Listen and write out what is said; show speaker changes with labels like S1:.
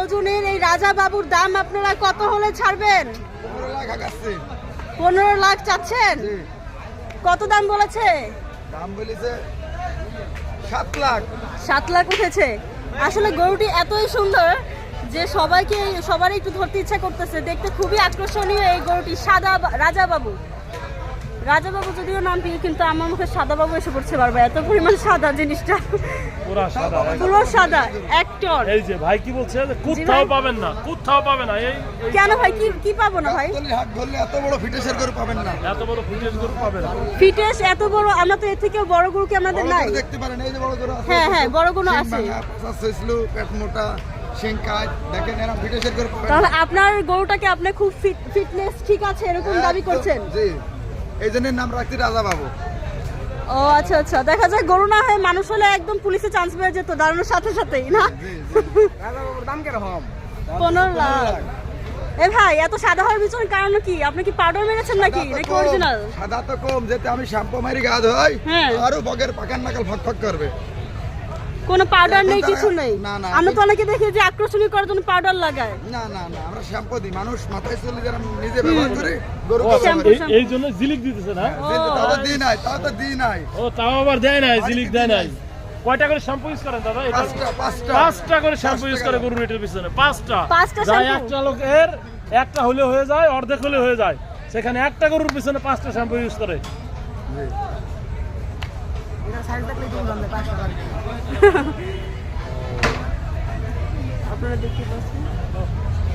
S1: ওজনের এই রাজা বাবুর দাম আপনারা কত হলে ছাড়বেন? 15 লাখ চাচ্ছেন? কত দাম বলেছে?
S2: দাম বলেছে 7 লাখ।
S1: 7 লাখ উঠেছে। আসলে গরুটি এতই সুন্দর যে সবারই একটু ধরতে ইচ্ছা করতেছে। দেখতে খুবই আকর্ষণীয় এই গরুটি। রাজা বাবু যদিও নাম কিন্তু আমার মুখে সাদা বাবু এসে পড়ছে বারবার, এত পরিমাণ সাদা জিনিসটা, পুরো সাদা এক টন।
S3: এই যে ভাই কি বলছে কোথাও পাবেন না, কোথাও পাবে না। এই
S1: কেন ভাই, কি পাবো না ভাই?
S2: হাত ধরলে এত বড় ফিটেশের গরু পাবেন না,
S3: এত বড় ফিটেজ গরু পাবেন না।
S1: ফিটেজ এত বড়, আমরা তো এর থেকেও বড় গরু কি আমাদের নাই?
S2: দেখতে পারেন এই যে বড় গরু আছে।
S1: হ্যাঁ বড় গরু আছে।
S2: পেট মোটা, সিংকাজ, দেখেন এরকম ফিটেশের গরু পাবেন।
S1: তাহলে আপনার গরুটাকে আপনি খুব ফিটনেস ঠিক আছে এরকম দাবি করছেন?
S2: জি, এই জন্য নাম রাখছি রাজা বাবু।
S1: ও আচ্ছা, দেখা যায় গরু না হয়ে মানুষ হলে একদম পুলিশে চান্স পেয়ে যেত দাঁড়ানোর সাথে সাথেই না?
S2: রাজা বাবুর দাম কিরকম?
S1: 15 লাখ। এ ভাই, এত সাদা হওয়ার পিছনে কারণ কি? আপনি কি পাউডার মেরেছেন নাকি অরিজিনাল?
S2: সাদা তো কম, যেতে আমি শ্যাম্পু মারি গা ধোই
S1: হ্যাঁ।
S2: আরো বগের পাকান নাকাল ফক করবে।
S1: কোনো পাউডার নেই, কিছু নেই?
S2: না,
S1: আমরা তো অনেকে দেখি যে আকর্ষণীয় করার জন্য পাউডার লাগায়।
S2: না, আমরা শ্যাম্পু দিই, মানুষ মাথায় চলে যারা নিজে ব্যবহার করে গরু
S3: এই জন্য জিলিক দিতেছে না?
S2: তাও তো দিই নাই।
S3: ও তাও আবার দেয় নাই, জিলিক দেয় নাই। কয়টা করে শ্যাম্পু ইউজ করেন দাদা? এটা 5টা করে শ্যাম্পু ইউজ করে গরুর এটার পিছনে। 5টা যাই একটা লোকের একটা হলে হয়ে যায়, অর্ধেক হলে হয়ে যায়, সেখানে একটা গরুর পিছনে 5টা শ্যাম্পু ইউজ করে।
S1: আপনারা দেখতে পাচ্ছেন